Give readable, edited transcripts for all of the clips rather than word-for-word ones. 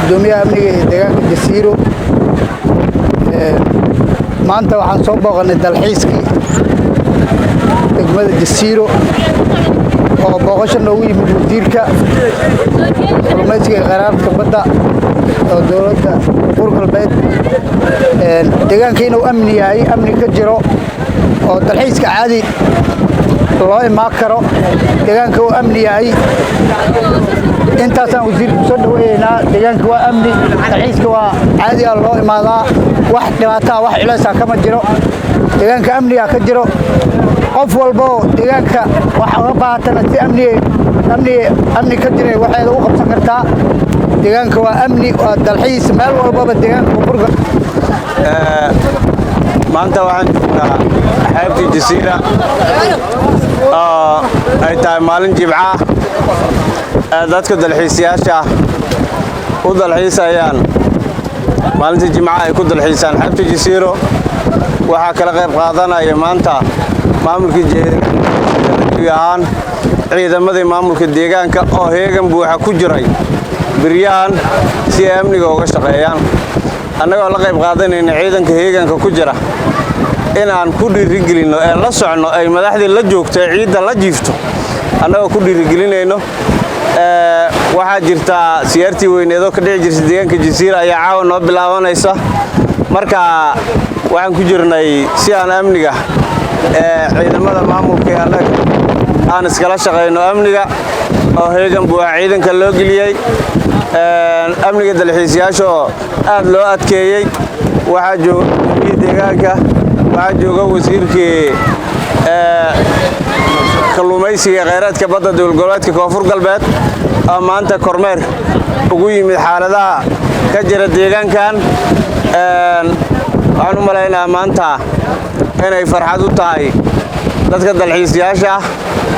gudoomiyaha amniga ee deegaanka Jasiiro maanta waxaan soo booqanay dalxiiskii degmada Jasiiro oo booqasho noogu yimid wasiirka kalluumaysiga kheyraadka badda oo dowladda Galbeed deegaanka inuu amni yahay amni ka jiro oo dalxiiska caadi loo imaan karo deegaanka uu amni yahay intaasaan wasiirku soo dhaweeynaa deegaanka waa amni dalxiiska waa caadi loo imaadaa wax dhibaato wax cilays kama jiro deegaanka amniga ka jiro qof walba deegaanka waxa uga baahatana si amni ka jiro waxay u qabsan kartaa deegaanka waa amni waa dalxiis meel walba deegaanka burga maanta waxaan joognaa xeebta Jasiira ay tahay maalin Jimcaha dadka dalxiisayaasha u dalxiisayaan maalinta Jimcaha ay ku dalxiisaan xeebta Jasiiro waxa kala qayb qaadanaya maanta maamulka deegaanka ciidamadii maamulka deegaanka oo heegan buuxa ku jiray biryahan si ay amniga uga shaqeeyaan annagoo la qayb qaadanayna ciidanka heeganka ku jira inaan ku dhiirigelino ee la socno ay madaxdii la joogto ciidan la jiifto annagoo ku dhiirigelinayno waxaa jirta siyaartii weyneedo ka dhici jirtay deegaanka Jasiira ayaa caawa noo bilaabanaysa marka waxaan ku jirnay si aan amniga ciidamada maamulka ee annaga aan iskala shaqeyno amniga oo heegan buuxa ciidanka loo geliyay amniga dalxiisayaasha oo aad loo adkeeyay waxaa jooga deegaanka waxaa jooga wasiirkii kalluumaysiga kheyraadka badda dowladgoboleedka Koonfur Galbeed oo maanta kormeer ugu yimid xaaladaha ka jira deegaankan waxaan u maleynayaa maanta inay farxad u tahay dadka dalxiisayaasha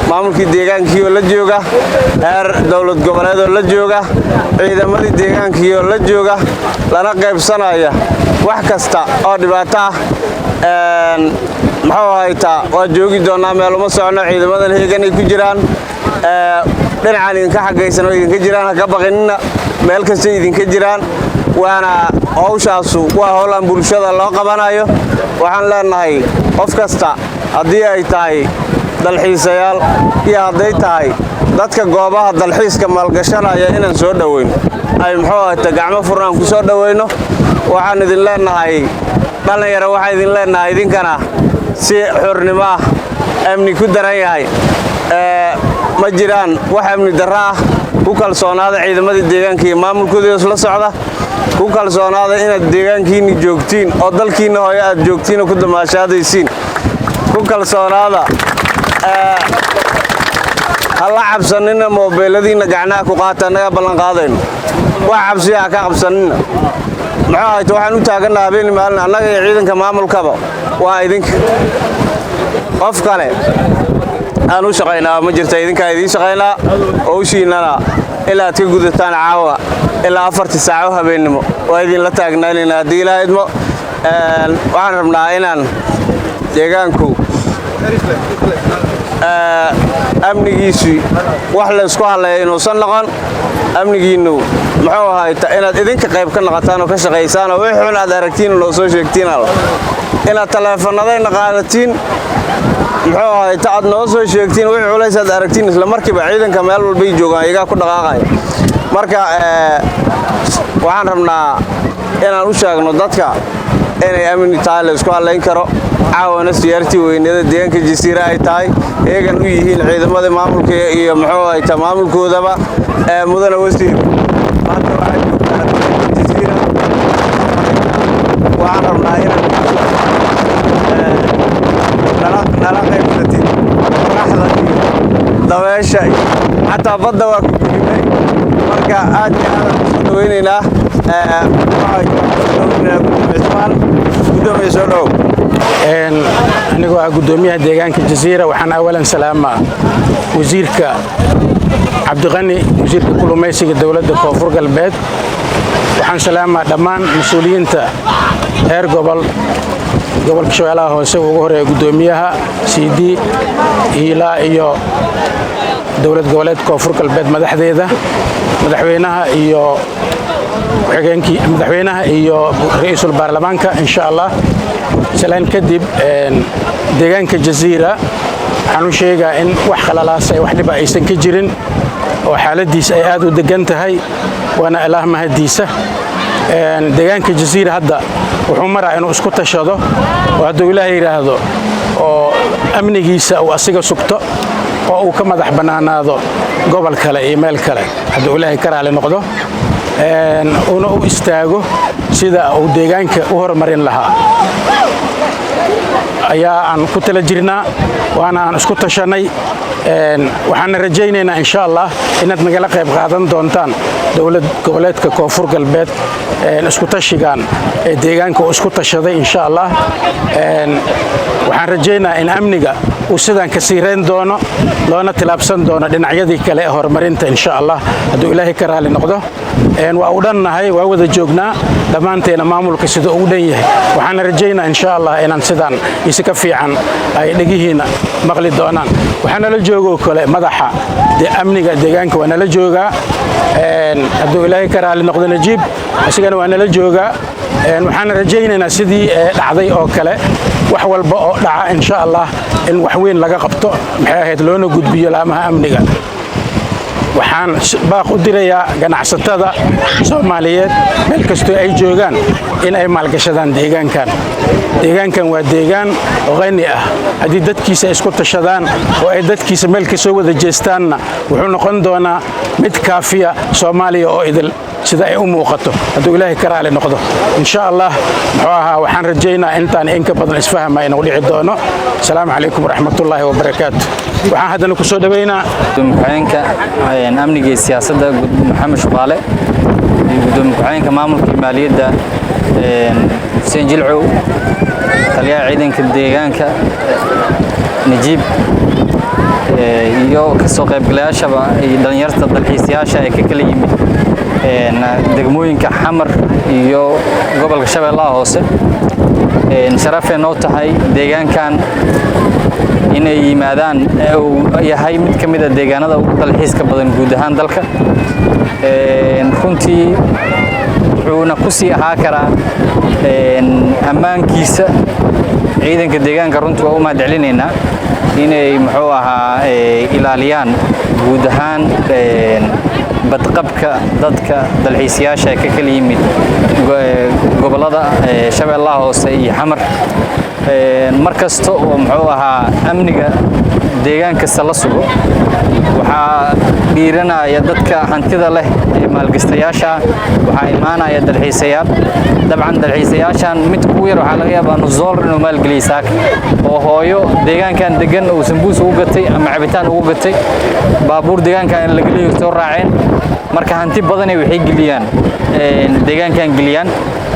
maamulkii deegaankii oo la jooga heer dowlad goboleed oo la jooga ciidamadii deegaankii oo la jooga lana qaybsanaya wax kasta oo dhibaato maxaa hayta waa joogi doonaa meel uma socno ciidamadan heegan ay ku jiraan dhinacan idinka xagaysan oo idinka jiraan ha ka baqinina meel kasta idinka jiraan waana hawshaasu waa howlan bulshada loo qabanayo waxaan leenahay qof kasta haddii ay tahay dalxiisayaal iyo hadday tahay dadka goobaha dalxiiska maalgashanaya inaan soo dhaweyno ay muxuu ahayta gacmo furnaan ku soo dhaweyno waxaan idin leenahay dhalinyaro waxaan idin leenahay idinkana si xornimo ah amni ku daran yahay ma jiraan wax amni darro ah ku kalsoonaada ciidamadii deegaanka iyo maamulkooda isla socda ku kalsoonaada inaad deegaankiinni joogtiin oo dalkiinna hooyo aad joogtiin oo ku damaashaadaysiin ku kalsoonaada halla cabsanina moobeeladiina gacnaha ku qaata annaga ballan qaadayno wax cabsiya ka qabsanina maxaa hayto waxaan u taagannahay habeen maalin annaga iyo ciidanka maamulkaba waa idinka qof kale aan u shaqaynaa ma jirta idinkaa idiin shaqaynaa howshiinnana ilaa aad ka gudataan caawa ilaa 4 saaco habeennimo waa idinla taagnaanayna haddii ilaa idmo waxaan rabnaa inaan deegaanku amnigiisu wax la isku haleeyo inuusan noqon amnigiinnu muxuu ahayta inaad idinka qayb ka noqotaan oo ka shaqaysaan oo wixii aad aragtiin oo soo sheegtiin inaad taleefanadayna qaadatiin muxuu ahayta aad noo soo sheegtiin wixii culays aad aragtiin isla markiiba ciidanka meel walba ay joogaan iyaga ku dhaqaaqaya marka waxaan rabnaa inaan u sheegno dadka inay amni tahay la isku haleyn karo caawana siyaartii weyneeda deegaanka Jasiira ay tahay eegan u yihiin ciidamada maamulka iyo muxuu ahayta maamulkoodaba mudana wasiir maanta waxay joogtaa Jasiira waxaan rabnaa inaan nala qaybsatid qoraxda iyo dabeesha xataa badda waa ku jirinay marka aad iyo aad u soo dhaweynaynaa gudoomiye soo dhow anigoo ah gudoomiyaha deegaanka Jasiira waxaan awalan salaamaa wasiirka Cabdiqani wasiirka kalluumaysiga dowladda Koonfur Galbeed waxaan salaamaa dhammaan mas'uuliyiinta heer gobol gobolka Shabeellaha Hoose ugu horeeya gudoomiyaha CD ilaa iyo dowlad goboleedka Koonfur Galbeed madaxweynaha iyo madaxweynaha iyo ra'iisul baarlamaanka insha Allah salaan kadib deegaanka Jazeera waxaan u sheegaa in wax qalalaas ay wax dhib aysan ka jirin oo xaaladiisa ay aad u degan tahay wana ilaah mahadiisa deegaanka Jazeera hadda wuxuu maraa inuu isku tashado oo hadduu Ilaahay yiraahdo oo amnigiisa uu asiga sugto oo uu ka madax banaanaado gobol kale iyo meel kale hadduu Ilaahay ka raali noqdo una u istaago sida uu deegaanka u horumarin lahaa ayaa aan ku tala jirnaa waana aan isku tashanay waxaan rajaynaynaa insha Allah inaad nagala qayb qaadan doontaan dowlad goboleedka Koonfur Galbeed isku tashigan ee deegaanka uu isku tashaday insha Allah waxaan rajaynayaa in amniga uu sidaan ka siireen doono loona tilaabsan doono dhinacyadii kale ee horumarinta insha Allah hadduu Ilaahay ka raali noqdo waa u dhannahay waa wada joognaa dhammaanteena maamulka sida uu dhan yahay waxaan rajaynayaa insha Allah inaan sidaan ka fiican ay dhagihiina maqli doonaan waxaan la joogo kale madaxa amniga deegaanka waa nala joogaa hadduu Ilaahay ka raali noqdo Najiib asigana waa nala joogaa waxaan rajaynaynaa sidii dhacday oo kale wax walba oo dhaca insha Allah in wax weyn laga qabto maxay ahayd loona gudbiyo laamaha amniga waxaan baaq u dirayaa ganacsatada Soomaaliyeed meel kasta ay joogaan in ay maalgashadaan deegaankan waa deegaan qani ah hadii dadkiisa isku tashadaan oo ay dadkiisa meel ka soo wada jeestaanna wuxuu noqon doonaa mid kaafiya Soomaaliya oo idil sida ay u muuqato hadduu Ilaahay ka raali noqdo insha Allah waxaan rajaynayaa intaan in ka badan isfahama inuu dhici doono salaamu calaykum waraxmatullaahi wabarakaatuh waxaan haddana ku soo dhaweynaa gudoomiyaha amniga siyaasadda Maxamed Shubaale gudoomiyaha maamulka maaliyadda Hussein Jilcow taliyaha ciidanka deegaanka Najiib iyo ka soo qaybgalayaasha dhalinyarada dalxiisayaasha ee ka kala yimid degmooyinka Xamar iyo gobolka Shabeellaha Hoose sharafeen oo tahay deegaankan inay yimaadaan uu yahay mid ka mid ah deegaanada ugu dalxiiska badan guud ahaan dalka runtii wuxuuna ku sii ahaa karaa ammaankiisa ciidanka deegaanka runtii waa u mahadcelinaynaa inay muxuu ahaa ilaaliyaan guud ahaan badqabka dadka dalxiisayaasha ka kala yimid gobolada Shabeellaha Hoose iyo Xamar markasto oo muxuu ahaa amniga deegaanka la sugo waxa dhiiranaya dadka hantida leh ee maalgastayaasha waxa imaanaya dalxiisayaal dabcan dalxiisayaashan mid ku yar waxa laga yaabaa nuzool inuu maalgeliyay oo hooyo deegaankan degan oo sambuus ugu gatay ama cabitaan ugu gatay baabuur deegaankan la geliyo soo raaceen marka hanti badan ay waxay geliyaan deegaankan geliyaan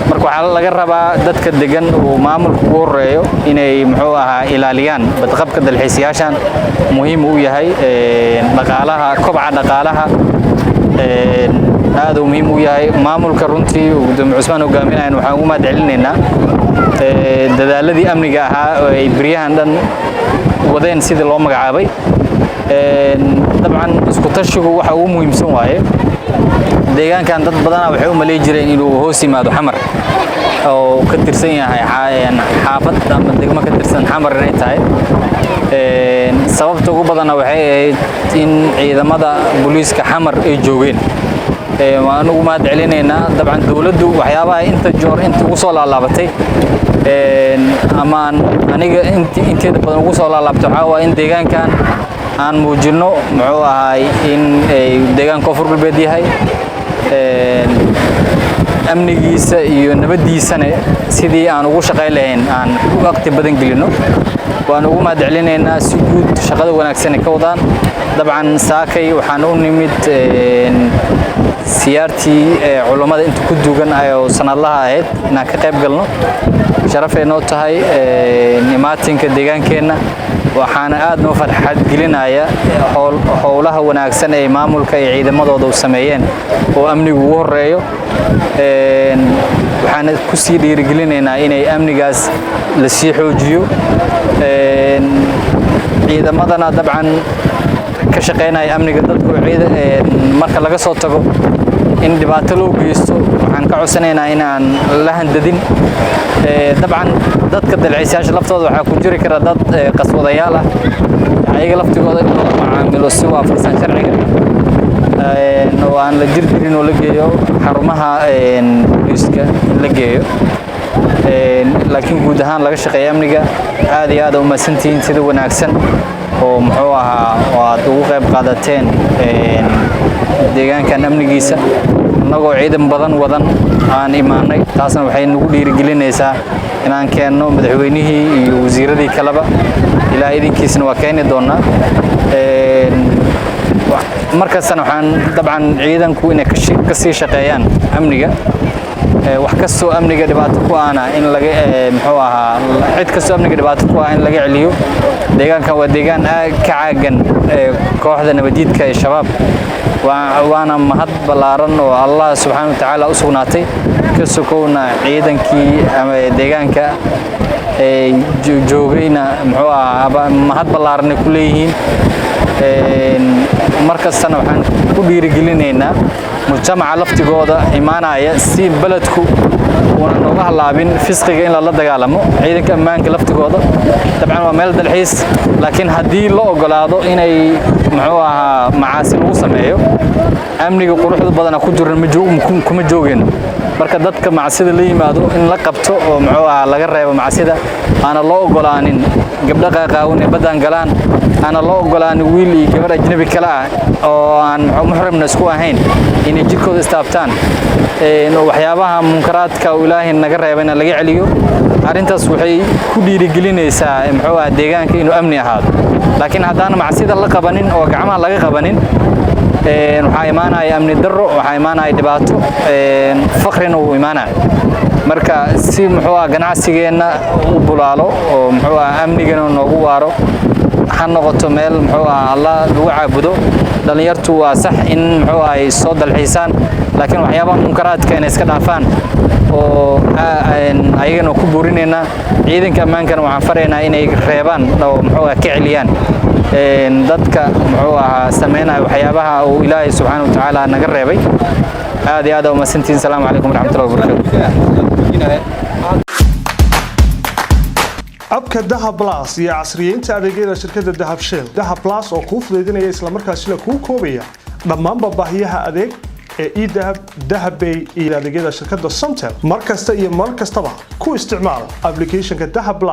marka waxa laga rabaa dadka degan oo maamulku ugu horeeyo inay muxuu ahaa ilaaliyaan badqabka dalxiisayaashan muhiim u yahay dhaqaalaha kobca dhaqaalaha aad muhiim u yahay maamulka runtii gudoomiye Cusmaan hogaaminayaan waxaan ugu mahadcelinaynaa dadaaladii amniga ahaa oo ay bariyahan dhan wadeen sidii loo magacaabay dabcan isku tashigu waxa ugu muhiimsan waaye deegaankan dad badan waxay u maleey jireen inuu hoos yimaado Xamar oo ka tirsan yahay xaafad ama degmo ka tirsan Xamar inay tahay sababta ugu badan waxay ahayd in ciidamada booliiska Xamar ay joogeen waan ugu mahadcelinaynaa dabcan dawladdu waxyaabaha inta ugu soo laalaabatay ama aniga inteeda badan ugu soo laalaabtay waxa waa in deegaankan aan muujino muxuu ahay in deegaan Koonfur Galbeed yahay amnigiisa iyo nabadiisana sidii aan ugu shaqayn lahayn aan waqti badan gelino waan ugu mahadcelinaynaa si guud shaqada wanaagsan ka wadaan dabcan saakay waxaan u nimid siyaartii culimada inta ku duugan ayuu sanadlaha ahayd inaan ka qayb galno sharaf ay noo tahay nimaatinka deegaankeena waxaana aad noo farxad gelinaya howlaha wanaagsan ee maamulka iyo ciidamadooda u sameeyeen oo amnigu ugu horeeyo waxaana ku sii dhiirigelinaynaa inay amnigaas la sii xoojiyo ciidamadana dabcan ka shaqeynaya amniga dadku marka laga soo tago in dhibaato loo geysto waxaan ka codsanaynaa in aan la handadin dabcan dadka dalxiisayaasha laftooda waxaa ku jiri kara dad qaswadayaal ah ayaga laftigooda in loo macaamilo si waafaqsan sharciga oo aan la jirdirin oo la geeyo xarumaha booliiska in la geeyo laakiin guud ahaan laga shaqeeyo amniga aad iyo aad u mahadsantihiin sida wanaagsan oo muxuu ahaa oo aad ugu qayb qaadateen deegaankan amnigiisa annagoo ciidan badan wadan aan imaanay taasna waxay nagu dhiirigelinaysaa inaan keenno madaxweynihii iyo wasiiradii kaleba ilaa idinkiisna waa keeni doonaa markastana waxaan dabcan ciidanku inay ka sii shaqeeyaan amniga wax kastoo amniga dhibaato ku ahna in laga muxuu ahaa cid kastoo amniga dhibaato ku ah in laga celiyo deegaankan waa deegaan ka caagan kooxda nabadiidka ee shabaab waana mahad ballaaran oo Allah subxaanahu wa ta'ala u sugnaatay ka sokowna ciidankii ama deegaanka joogayna muxuu ahaa mahad ballaaran ku leeyihiin markastana waxaan ku dhiirigelinaynaa mujtamaca laftigooda imaanaya si baladku una nooga halaabin fisqiga in la dagaalamo ciidanka ammaanka laftigooda dabcan waa meel dalxiis laakiin haddii la ogolaado inay muxuu ahaa macaasi lagu sameeyo amniga quruxda badan ku jiran kuma joogeen marka dadka macsida la yimaado in la qabto oo muxuu ahaa laga reebo macsida aana loo ogolaanin gabdha qaaqaawan ee badan galaan أنا لو أقولان ويلي كبر أجنبي كلا أو عن محرم نسكو هين إن جيكو استابتان إنه وحيابها منكرات كأولاه النجار يبين لقي عليه أرنت صحي كل رجلين يسا محوا ديجان كإنه أمني هذا لكن هذا أنا مع سيد الله قبنين أو جماعة لقي قبنين وحيمانا يأمن الدر وحيمانا يدباتو فخرنا وإيمانا marka si muxuu ganacsigeena u bulaalo oo muxuu amnigeena noogu waaro waxaan noqoto meel muxuu Allah lagu caabudo dhalinyartu waa sax in muxuu ay soo dalxiisaan laakiin waxyaabaha munkaraadka inay iska dhaafaan oo ayagana ku burinayna ciidanka ammaankan waxaan faraynaa inay reebaan oo muxuu ka celiyaan dadka muxuu sameynaa waxyaabaha uu Ilaahay subxaanahu wa ta'ala naga reebay aad iyo aad u mahadsantiin salaamu calaykum waraxmatullaahi wabarakaatuh abka Dahab Plus iyo casriyeynta adeegyada shirkadda Dahab Shell Dahab Plus oo kuu fududeynaya isla markaasina kuu koobaya dhammaan baahiyaha adeeg ee eDahab Dahabbay iyo adeegyada shirkadda Somtel markasta iyo mar kastaba ku isticmaal applicationka Dahab Plus